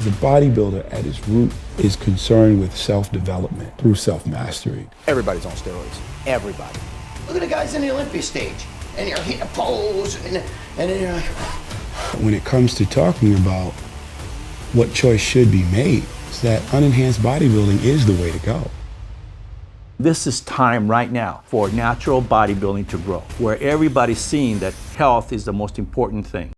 The bodybuilder at its root is concerned with self-development through self-mastery. Everybody's on steroids. Everybody. Look at the guys in the Olympia stage, and they're hitting a pose, and then you're like... When it comes to talking about what choice should be made, is that unenhanced bodybuilding is the way to go. This is time right now for natural bodybuilding to grow, where everybody's seeing that health is the most important thing.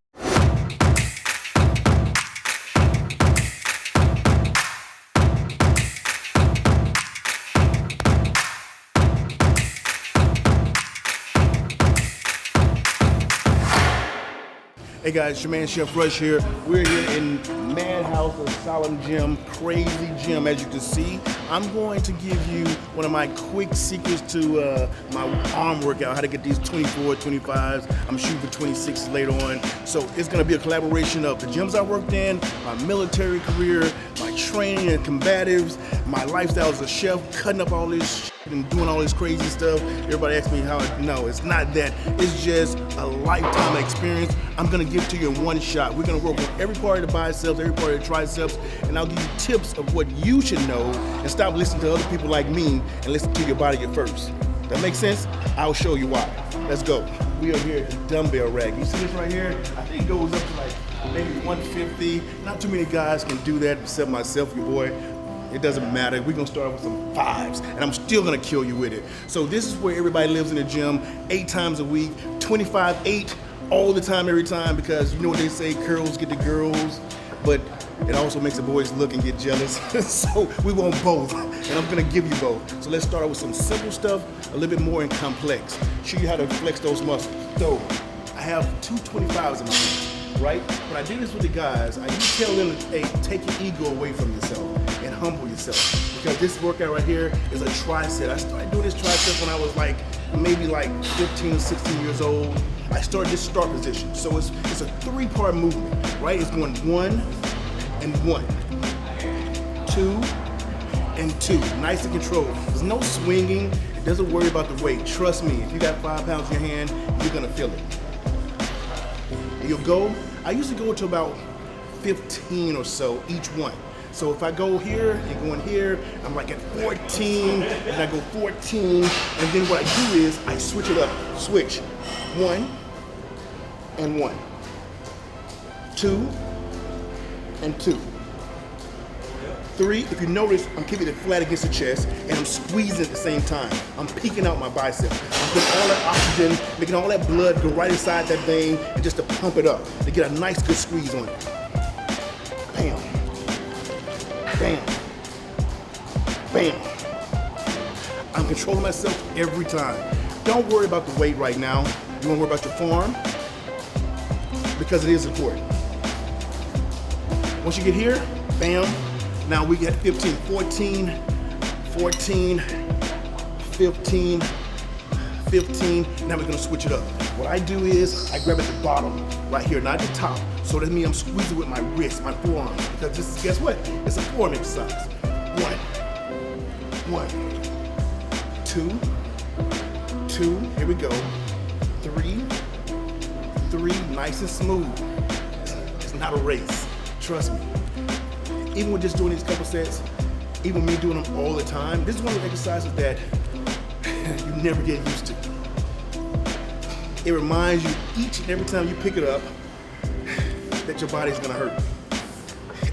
Hey guys, your man Chef Rush here. We're here in Madhouse Asylum Gym, crazy gym as you can see. I'm going to give you one of my quick secrets to my arm workout, how to get these 24, 25s. I'm shooting for 26s later on. So it's gonna be a collaboration of the gyms I worked in, my military career, my training and combatives, my lifestyle as a chef, cutting up all this and doing all this crazy stuff. Everybody asks me how no, it's not that. It's just a lifetime experience. I'm gonna give it to you in one shot. We're gonna work on every part of the biceps, every part of the triceps, and I'll give you tips of what you should know and stop listening to other people like me and listen to your body at first. That makes sense? I'll show you why. Let's go. We are here at the Dumbbell Rack. You see this right here? I think it goes up to like maybe 150. Not too many guys can do that except myself, your boy. It doesn't matter. We're gonna start with some 5s, and I'm still gonna kill you with it. So this is where everybody lives in the gym, 8 times a week, 25/8, all the time, every time, because you know what they say, curls get the girls, but it also makes the boys look and get jealous. So we want both, and I'm gonna give you both. So let's start with some simple stuff, a little bit more and complex. Show you how to flex those muscles. So I have 2 25s in my hand, right? When I do this with the guys, I used to tell them, hey, take your ego away from yourself and humble yourself. Because this workout right here is a tricep. I started doing this tricep when I was like, maybe like 15 or 16 years old. I started this start position. So it's a 3-part movement, right? It's going 1 and 1, 2 and 2, nice and controlled. There's no swinging. It doesn't worry about the weight. Trust me, if you got 5 pounds in your hand, you're gonna feel it. And you'll go, I used to go to about 15 or so each one. So if I go here and go in here, I'm like at 14, and I go 14, and then what I do is I switch it up. Switch. 1 and 1. 2 and 2. 3, if you notice, I'm keeping it flat against the chest, and I'm squeezing at the same time. I'm peeking out my bicep. I'm putting all that oxygen, making all that blood go right inside that vein, and just to pump it up, to get a nice good squeeze on it. Bam. Bam. Bam. I'm controlling myself every time. Don't worry about the weight right now. You want to worry about your form, because it is important. Once you get here, bam. Now we get 15, 14, 14, 15, 15. Now we're gonna switch it up. What I do is I grab at the bottom, right here, not the top. So that means I'm squeezing with my wrist, my forearm, because this is, guess what? It's a forearm exercise. 1, 2, 2, here we go. 3, 3, nice and smooth. It's not a race, trust me. Even with just doing these couple sets, even me doing them all the time, this is one of the exercises that you never get used to. It reminds you each and every time you pick it up that your body's gonna hurt.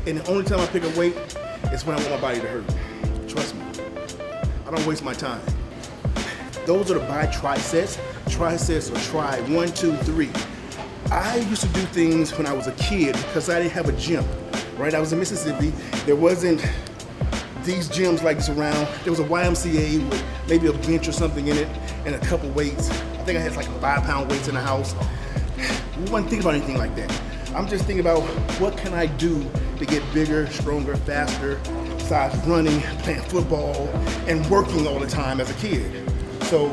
And the only time I pick a weight is when I want my body to hurt. Trust me, I don't waste my time. Those are the triceps. Triceps or try, 1, 2, 3. I used to do things when I was a kid because I didn't have a gym. Right, I was in Mississippi. There wasn't these gyms like this around. There was a YMCA with maybe a bench or something in it and a couple weights. I think I had like 5-pound weights in the house. We wasn't thinking about anything like that. I'm just thinking about what can I do to get bigger, stronger, faster, besides running, playing football, and working all the time as a kid. So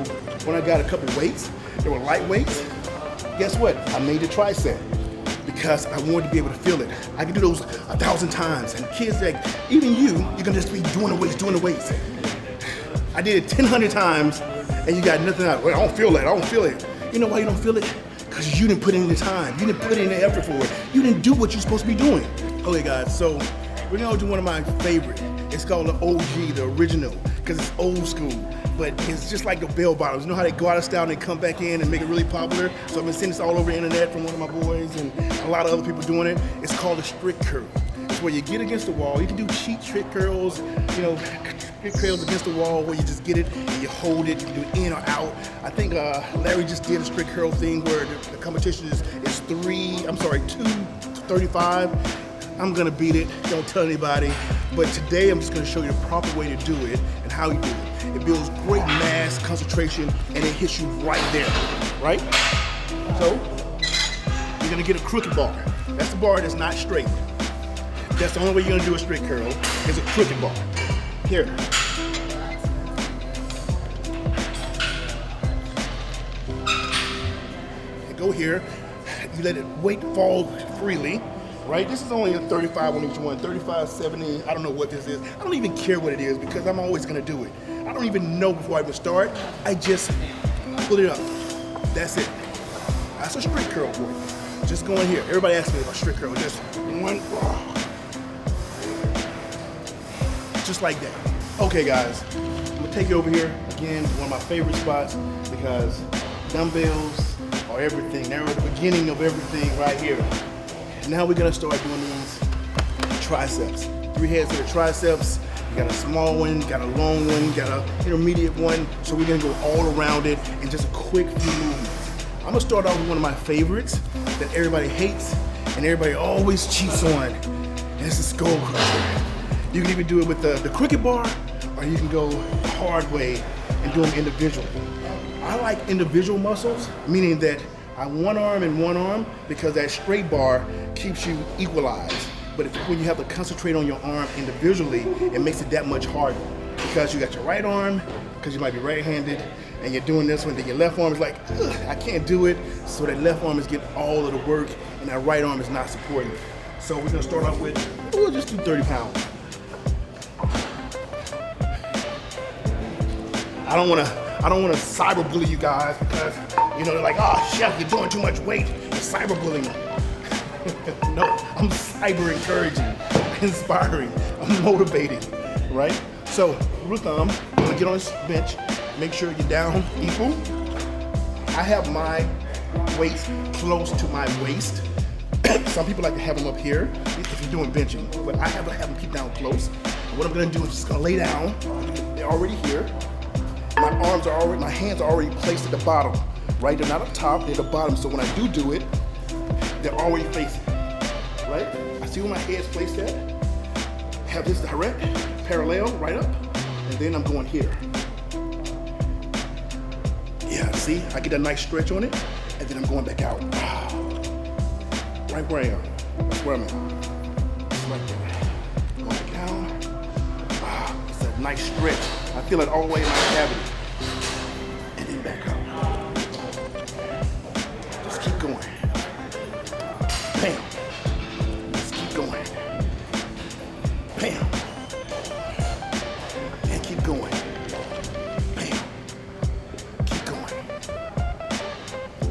when I got a couple weights, they were light weights. Guess what? I made the tricep. Because I wanted to be able to feel it. I can do those 1,000 times. And kids like, even you're gonna just be doing the weights. I did it 1,000 times and you got nothing out. Well, I don't feel it. You know why you don't feel it? Because you didn't put in the time. You didn't put in the effort for it. You didn't do what you're supposed to be doing. Okay guys, so we're gonna do one of my favorite. It's called the OG, the original, because it's old school. But it's just like the bell bottoms. You know how they go out of style and they come back in and make it really popular? So I've been seeing this all over the internet from one of my boys and a lot of other people doing it. It's called a strict curl. It's where you get against the wall. You can do cheat trick curls, you know, trick curls against the wall where you just get it and you hold it, you can do it in or out. I think Larry just did a strict curl thing where the competition is 2 to 35. I'm gonna beat it, don't tell anybody. But today I'm just gonna show you the proper way to do it and how you do it. It builds great mass, concentration, and it hits you right there, right? So, you're gonna get a crooked bar. That's the bar that's not straight. That's the only way you're gonna do a straight curl, is a crooked bar. Here. You go here, you let it weight fall freely, right? This is only a 35 on each one, 35, 70, I don't know what this is. I don't even care what it is because I'm always gonna do it. I don't even know before I even start. I just pull it up. That's it. That's a straight curl for you. Just go in here. Everybody asks me about straight curl. Just one, just like that. Okay guys, I'm gonna take you over here. Again, one of my favorite spots because dumbbells are everything. They're at the beginning of everything right here. Now we're gonna start doing these triceps. 3 heads of the triceps. You got a small one, got a long one, got an intermediate one. So we're gonna go all around it in just a quick few movements. I'm gonna start off with one of my favorites that everybody hates and everybody always cheats on. And it's the skull crusher. You can even do it with the cricket bar, or you can go the hard way and do them individually. I like individual muscles, meaning that I one arm and one arm because that straight bar keeps you equalized. But when you have to concentrate on your arm individually, it makes it that much harder because you got your right arm, because you might be right-handed, and you're doing this one, then your left arm is like, ugh, I can't do it. So that left arm is getting all of the work, and that right arm is not supporting it. So we're gonna start off with, we'll just do 30 pounds. I don't wanna cyberbully you guys because, you know, they're like, oh, chef, you're doing too much weight. You're cyberbullying me. No, I'm cyber encouraging, inspiring, I'm motivating, right? So, rule of thumb, I'm gonna get on this bench, make sure you're down equal. I have my weights close to my waist. Some people like to have them up here if you're doing benching, but I have to have them keep down close. And what I'm gonna do is just gonna lay down. They're already here. My hands are already placed at the bottom, right? They're not up top, they're at the bottom. So when I do it, they're already facing, right? I see where my head's placed at. Have this direct, parallel, right up, and then I'm going here. Yeah, see, I get a nice stretch on it, and then I'm going back out. Right where I am. That's where I'm at. Just right there. Going back down. It's a nice stretch. I feel it all the way in my cavity. And then back up. Just keep going. Bam. Just keep going. Bam. And keep going. Bam. Keep going.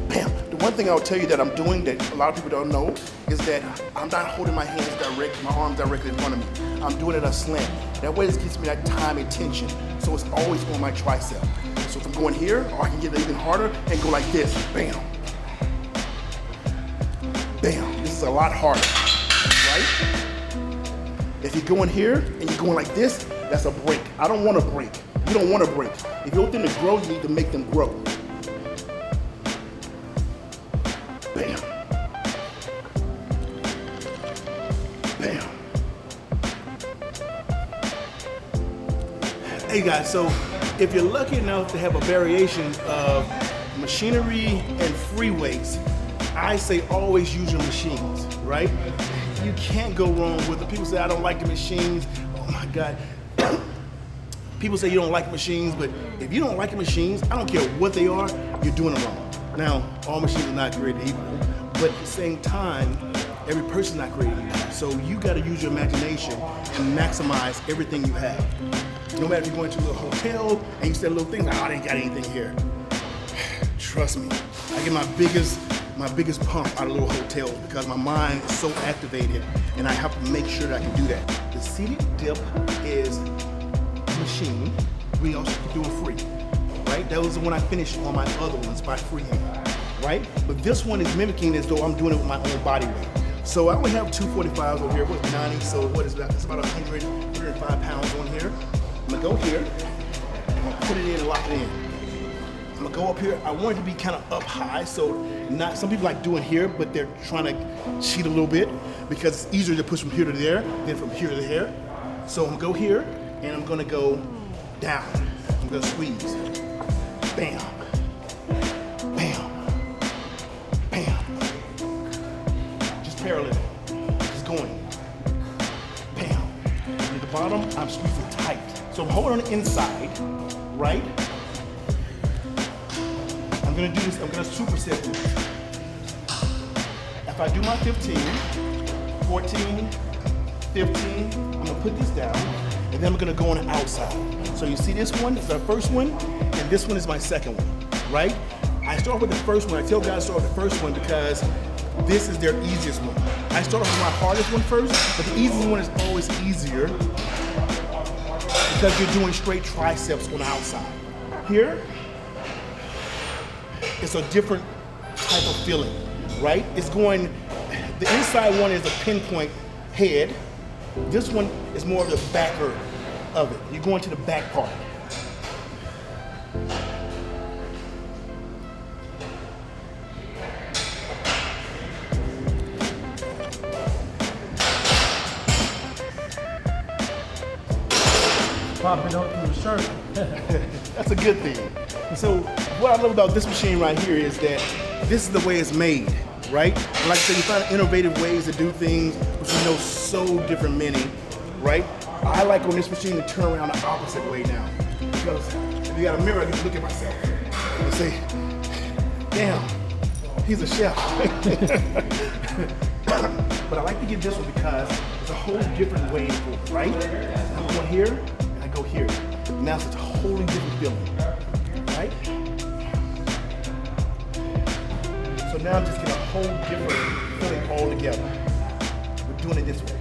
Bam. The one thing I'll tell you that I'm doing that a lot of people don't know is that I'm not holding my hands direct, my arms directly in front of me. I'm doing it at a slant. That way it gives me that time and tension. So it's always on my tricep. So if I'm going here, or I can get it even harder and go like this. Bam. Bam. This is a lot harder, right? If you're going here and you're going like this, that's a break. I don't want to break. You don't want to break. If you want them to grow, you need to make them grow. Bam. Bam. Hey guys, so if you're lucky enough to have a variation of machinery and free weights, I say always use your machines, right? You can't go wrong with it. People say, I don't like the machines. Oh my God. People say you don't like machines, but if you don't like the machines, I don't care what they are, you're doing them wrong. Now, all machines are not created equal, but at the same time, every person's not created equal. So you gotta use your imagination and maximize everything you have. No matter if you're going to a little hotel and you say little things like, oh, they ain't got anything here. Trust me, I get my biggest my biggest pump out of little hotels because my mind is so activated and I have to make sure that I can do that. The seated dip is a machine. We also do it free, right? That was the one I finished on my other ones by freehand, right? But this one is mimicking as though I'm doing it with my own body weight. So I only have 245s over here, what's 90, so what is that? It's about 100, 105 pounds on here. I'm gonna go here, I'm gonna put it in and lock it in. I'm gonna go up here. I want it to be kind of up high, so not, some people like doing here, but they're trying to cheat a little bit because it's easier to push from here to there than from here to there. So I'm gonna go here, and I'm gonna go down. I'm gonna squeeze. Bam. Bam. Bam. Just parallel. Just going. Bam. And at the bottom, I'm squeezing tight. So I'm holding on the inside, right? I'm gonna do this, I'm gonna superset this. If I do my 15, 14, 15, I'm gonna put this down, and then I'm gonna go on the outside. So you see this one is our first one, and this one is my second one, right? I start with the first one. I tell guys to start with the first one because this is their easiest one. I start off with my hardest one first, but the easiest one is always easier because you're doing straight triceps on the outside. Here, it's a different type of feeling, right? It's going, the inside one is a pinpoint head. This one is more of the backer of it. You're going to the back part. Popping out through the shirt. That's a good thing. So what I love about this machine right here is that this is the way it's made, right? And like I said, you find innovative ways to do things, which we know so different many, right? I like on this machine to turn around the opposite way now. Because if you got a mirror, I get to look at myself and say, damn, he's a chef. But I like to get this one because it's a whole different way to go, right? I'm going here, and I go here. Now it's a wholly different feeling, right? So now I'm just getting a whole different feeling all together. We're doing it this way.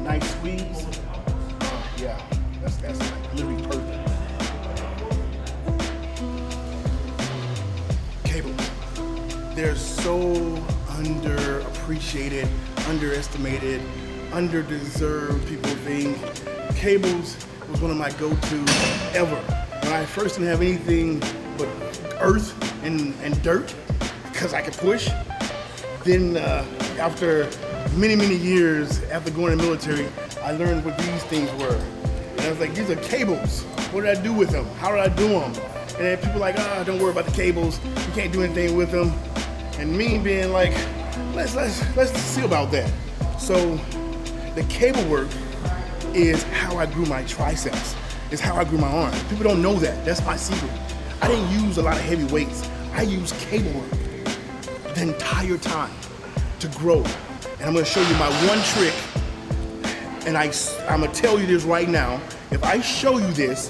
Nice squeeze. Yeah, that's like literally perfect. Cables. They're so underappreciated, underestimated, underdeserved, people think. Cables was one of my go-to ever. When I first didn't have anything but earth and dirt, because I could push. Then after many years, after going in the military, I learned what these things were. And I was like, these are cables. What did I do with them? How did I do them? And then people like, don't worry about the cables. You can't do anything with them. And me being like, let's see about that. So the cable work is how I grew my triceps. It's how I grew my arms. People don't know that. That's my secret. I didn't use a lot of heavy weights. I used cable work the entire time to grow. And I'm gonna show you my one trick, and I'm gonna tell you this right now. If I show you this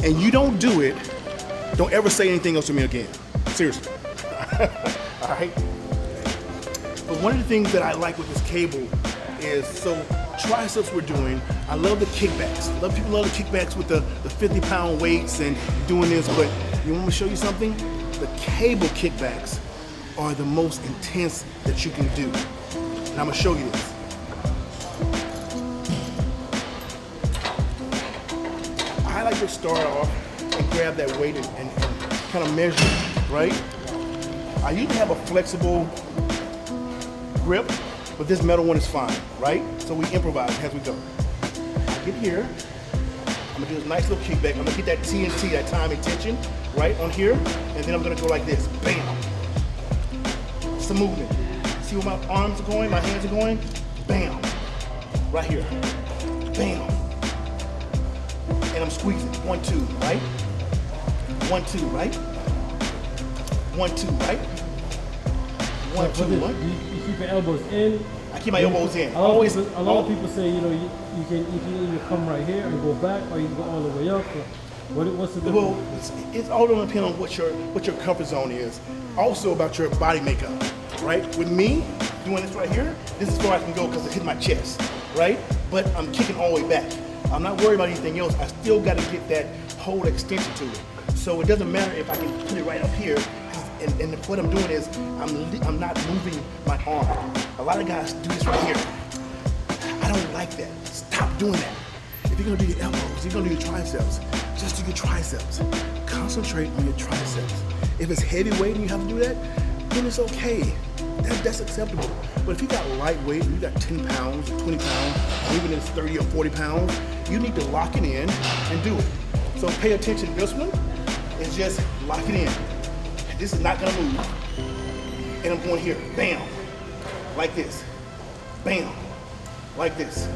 and you don't do it, don't ever say anything else to me again. Seriously. All right? But one of the things that I like with this cable is, so triceps we're doing, I love the kickbacks. People love the kickbacks with the 50-pound weights and doing this, but you want me to show you something? The cable kickbacks are the most intense that you can do. And I'm gonna show you this. I like to start off and grab that weight and kind of measure it, right? I usually have a flexible grip, but this metal one is fine, right? So we improvise as we go. I get here, I'm gonna do this nice little kickback. I'm gonna get that TNT, that time and tension, right on here, and then I'm gonna go like this, bam. It's a movement. See where my arms are going, my hands are going? Bam, right here, bam. And I'm squeezing, 1, 2, right? 1, 2, right? 1, 2, right? 1, 2, You 1. keep your elbows in. I keep my elbows in. A lot of people say, you can either come right here and go back, or you can go all the way up. What's the difference? Well, it's all going to depend on what your comfort zone is. Also about your body makeup, right? With me, doing this right here, this is where I can go because it hit my chest, right? But I'm kicking all the way back. I'm not worried about anything else. I still got to get that whole extension to it. So it doesn't matter if I can put it right up here. And what I'm doing is I'm not moving my arm. A lot of guys do this right here. I don't like that. Stop doing that. If you're gonna do your elbows, you're gonna do your triceps, just do your triceps. Concentrate on your triceps. If it's heavyweight and you have to do that, then it's okay. That's acceptable. But if you got lightweight, you got 10 pounds, 20 pounds, or even if it's 30 or 40 pounds, you need to lock it in and do it. So pay attention to this one. It's just lock it in. This is not gonna move. And I'm going here, bam, like this, bam, like this,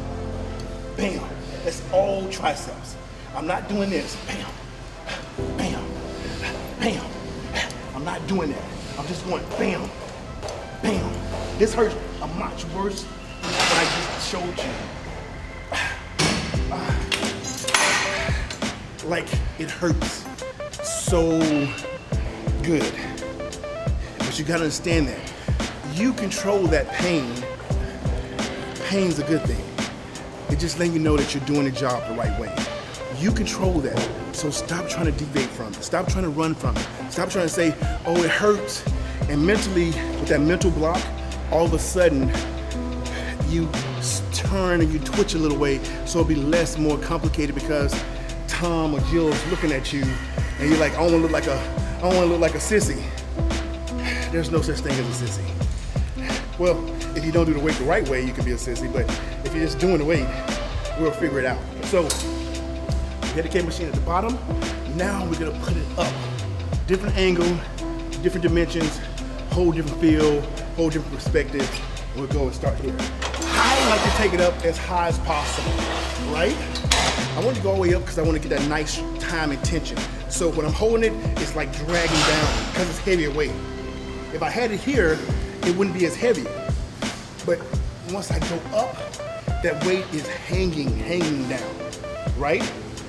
bam. That's all triceps. I'm not doing this, bam, bam, bam. I'm not doing that. I'm just going bam, bam. This hurts much worse than what I just showed you. Like, it hurts so good. But you gotta understand that. You control that pain. Pain's a good thing. It's just letting you know that you're doing the job the right way. You control that. So stop trying to deviate from it. Stop trying to run from it. Stop trying to say, oh, it hurts. And mentally, with that mental block, all of a sudden, you turn and you twitch a little way so it'll be more complicated because Tom or Jill's looking at you and you're like, I don't want to look like a sissy. There's no such thing as a sissy. Well, if you don't do the weight the right way, you can be a sissy, but if you're just doing the weight, we'll figure it out. So, we got the K machine at the bottom. Now we're gonna put it up. Different angle, different dimensions, whole different feel, whole different perspective. We'll go and start here. I like to take it up as high as possible, right? I want to go all the way up because I want to get that nice time and tension. So when I'm holding it, it's like dragging down because it's heavier weight. If I had it here, it wouldn't be as heavy. But once I go up, that weight is hanging down, right?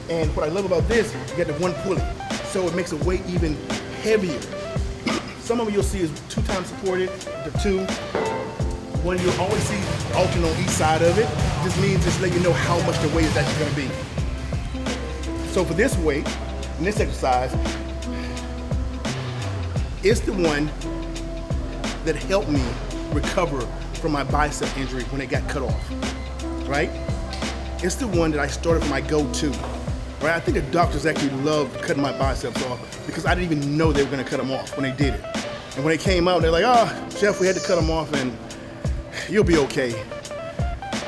And what I love about this, you got the one pulley. So it makes the weight even heavier. Some of them you'll see is 2 times supported, the 2. One you'll always see alternate on each side of it. This means just let you know how much the weight is actually gonna be. So for this weight, in this exercise, it's the one that helped me recover from my bicep injury when it got cut off, right? It's the one that I started my go-to, right? I think the doctors actually loved cutting my biceps off because I didn't even know they were gonna cut them off when they did it. And when they came out, they're like, oh, Chef, we had to cut them off and you'll be okay.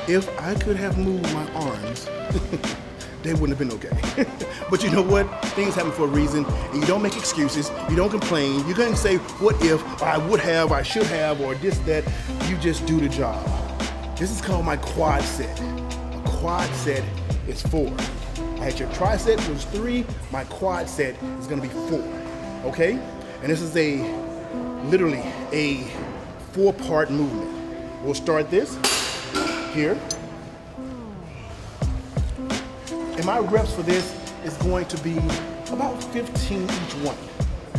If I could have moved my arms, they wouldn't have been okay. But you know what? Things happen for a reason. And you don't make excuses. You don't complain. You can't say, what if, or I would have, or I should have, or this, that. You just do the job. This is called my quad set. A quad set is 4. I had your tricep, which was 3. My quad set is gonna be 4, okay? And this is literally a 4-part movement. We'll start this here. And my reps for this is going to be about 15 each one,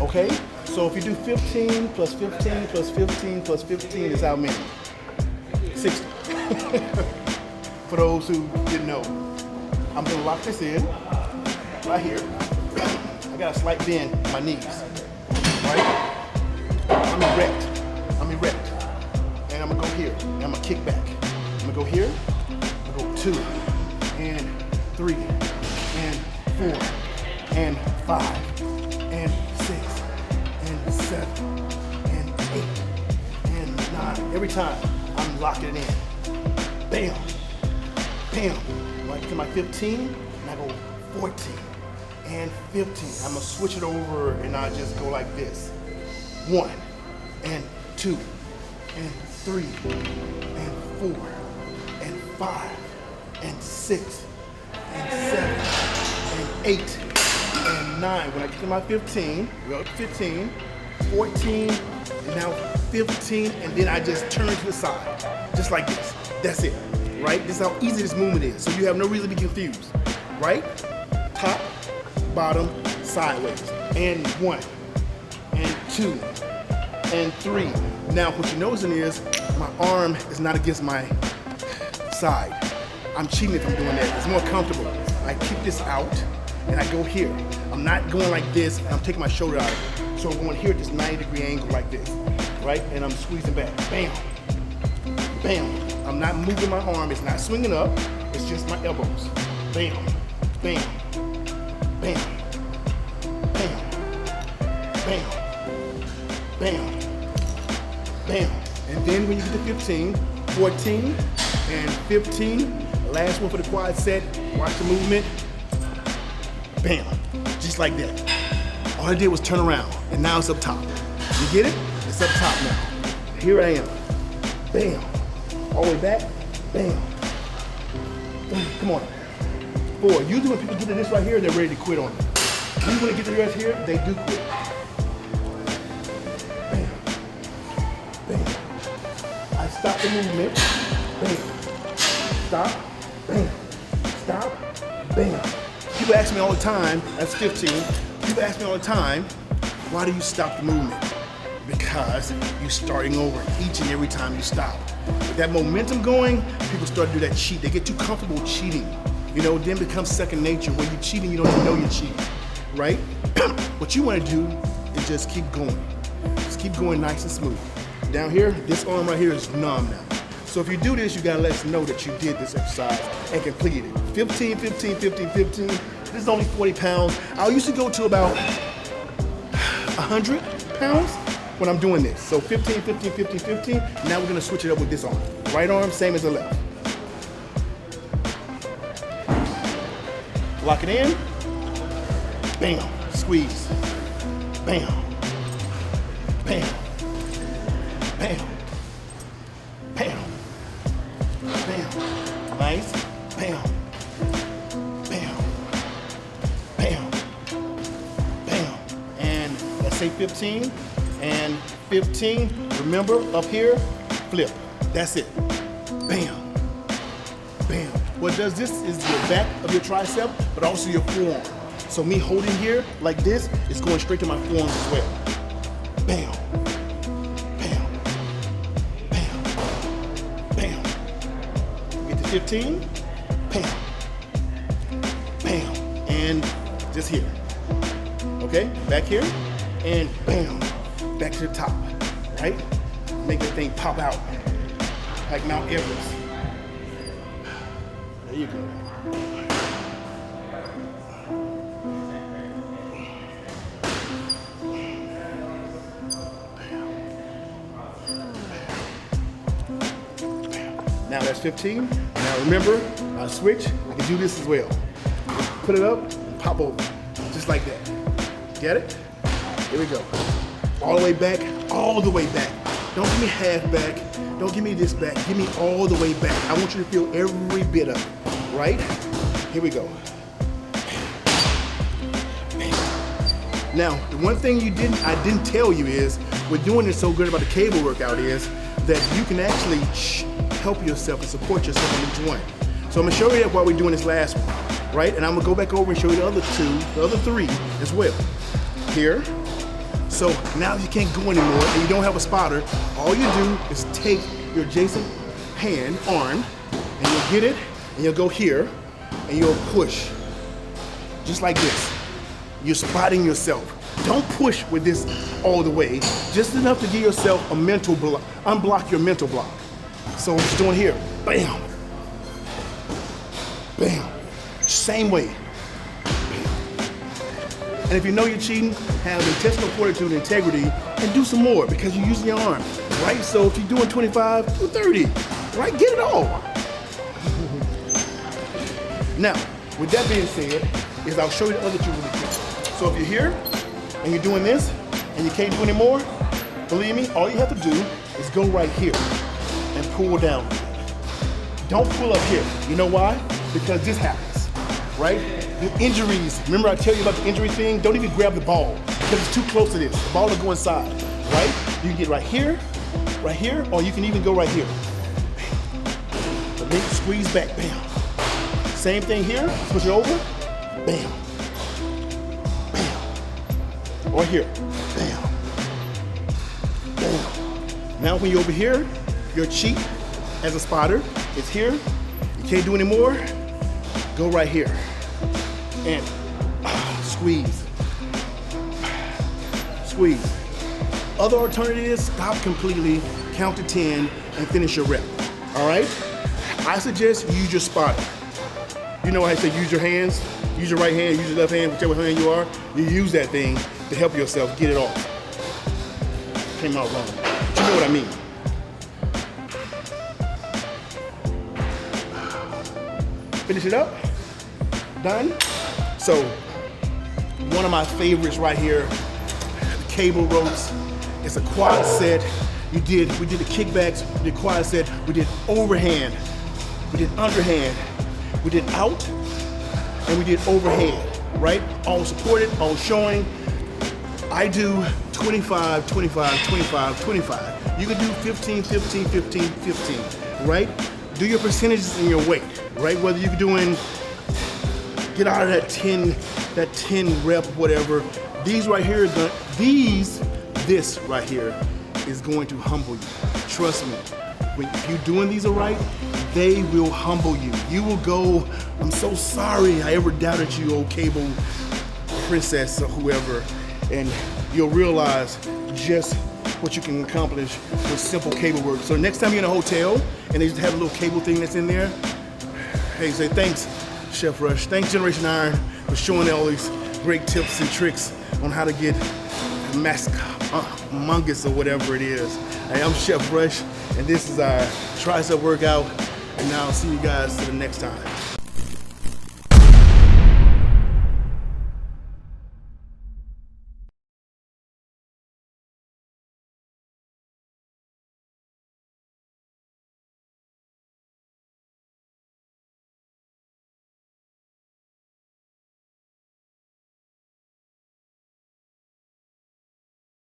okay? So if you do 15 plus 15 plus 15 plus 15 is how many? 60. For those who didn't know. I'm gonna lock this in right here. I got a slight bend in my knees, right? I'm erect. And I'm gonna go here, and I'm gonna kick back. I'm gonna go here, I'm gonna go 2, and 3, and 4, and 5, and 6, and 7, and 8, and 9. Every time, I'm locking it in. Bam, bam. When I get to my 15, and I go 14, and 15. I'm gonna switch it over, and I just go like this. 1, and 2, and 3, and 4, and 5, and 6, and 7, and 8, and 9. When I get to my 15, we go up to 15, 14, and now 15, and then I just turn to the side, just like this. That's it, right? This is how easy this movement is, so you have no reason to be confused, right? Top, bottom, sideways. And 1, and 2, and 3. Now what you're noticing is my arm is not against my side. I'm cheating if I'm doing that. It's more comfortable. I keep this out and I go here. I'm not going like this and I'm taking my shoulder out of it. So I'm going here at this 90-degree angle like this, right? And I'm squeezing back, bam, bam. I'm not moving my arm, it's not swinging up, it's just my elbows. Bam, bam, bam, bam, bam, bam, bam. And then when you get to 15, 14, and 15, last one for the quad set, watch the movement, bam, just like that. All I did was turn around, and now it's up top. You get it? It's up top now. Here I am, bam, all the way back, bam, boom, come on. 4, usually when people get to this right here, they're ready to quit on it. Usually when they get to this here, they do quit. Bam, bam. I stop the movement, bam, stop, bam, stop, bam. People ask me all the time, that's 15, people ask me all the time, why do you stop the movement? Because you're starting over each and every time you stop. With that momentum going, people start to do that cheat. They get too comfortable cheating. You know, then it becomes second nature. When you're cheating, you don't even know you're cheating, right? What you want to do is just keep going. Just keep going nice and smooth. Down here, this arm right here is numb now. So if you do this, you gotta let us know that you did this exercise and completed it. 15, 15, 15, 15. This is only 40 pounds. I used to go to about 100 pounds when I'm doing this. So 15, 15, 15, 15. Now we're gonna switch it up with this arm. Right arm, same as the left. Lock it in, bam, squeeze, bam, bam, bam, bam, bam, nice, bam, bam, bam, bam, and let's say 15, and 15, remember up here, flip, that's it, bam, bam. What does this is the back of your tricep, but also your forearm. So me holding here like this is going straight to my forearms as well. Bam, bam, bam, bam. Get to 15, bam, bam, and just here. Okay, back here, and bam, back to the top, right? Make that thing pop out like Mount Everest. There you go. Now that's 15. Now remember, I switch, I can do this as well. Put it up and pop over, just like that. Get it? Here we go. All the way back, all the way back. Don't give me half back, don't give me this back, give me all the way back. I want you to feel every bit of it, right? Here we go. Now, the one thing I didn't tell you is, we're doing this so good about the cable workout is that you can actually help yourself and support yourself on each one. So I'm gonna show you that while we're doing this last one, right? And I'm gonna go back over and show you the other two, the other three as well. Here. So now you can't go anymore and you don't have a spotter, all you do is take your adjacent hand, arm, and you'll get it, and you'll go here, and you'll push, just like this. You're spotting yourself. Don't push with this all the way, just enough to give yourself a mental block, unblock your mental block. So I'm just doing here, bam, bam, same way. And if you know you're cheating, have intestinal fortitude and integrity, and do some more because you're using your arm, right? So if you're doing 25, do 30, right? Get it all. Now, with that being said, I'll show you the other two really quick. So if you're here and you're doing this and you can't do any more, believe me, all you have to do is go right here and pull down. Don't pull up here. You know why? Because this happens, right? The injuries, remember I tell you about the injury thing? Don't even grab the ball because it's too close to this. The ball will go inside, right? You can get right here, or you can even go right here. Bam. But then squeeze back, bam. Same thing here, switch it over, bam, or here. Bam. Bam. Now when you're over here, your cheek as a spotter is here. You can't do any more. Go right here. And squeeze. Squeeze. Other alternative is stop completely, count to 10, and finish your rep. All right? I suggest you use your spotter. You know how I say use your hands? Use your right hand, use your left hand, whichever hand you are. You use that thing to help yourself get it off. Came out wrong. But you know what I mean. Finish it up. Done. So, one of my favorites right here, the cable ropes. It's a quad set. We did the kickbacks, we did quad set, we did overhand, we did underhand, we did out, and we did overhead, right? All supported, all showing. I do 25, 25, 25, 25. You can do 15, 15, 15, 15, right? Do your percentages in your weight, right? Whether you're doing, get out of that 10 rep, whatever. These right here, this right here is going to humble you. Trust me. If you're doing these right, they will humble you. You will go, I'm so sorry I ever doubted you, old cable princess or whoever, and you'll realize just what you can accomplish with simple cable work. So next time you're in a hotel and they just have a little cable thing that's in there, hey, say thanks, Chef Rush. Thanks, Generation Iron, for showing all these great tips and tricks on how to get humongous or whatever it is. Hey, I'm Chef Rush, and this is our tricep workout, and now I'll see you guys to the next time.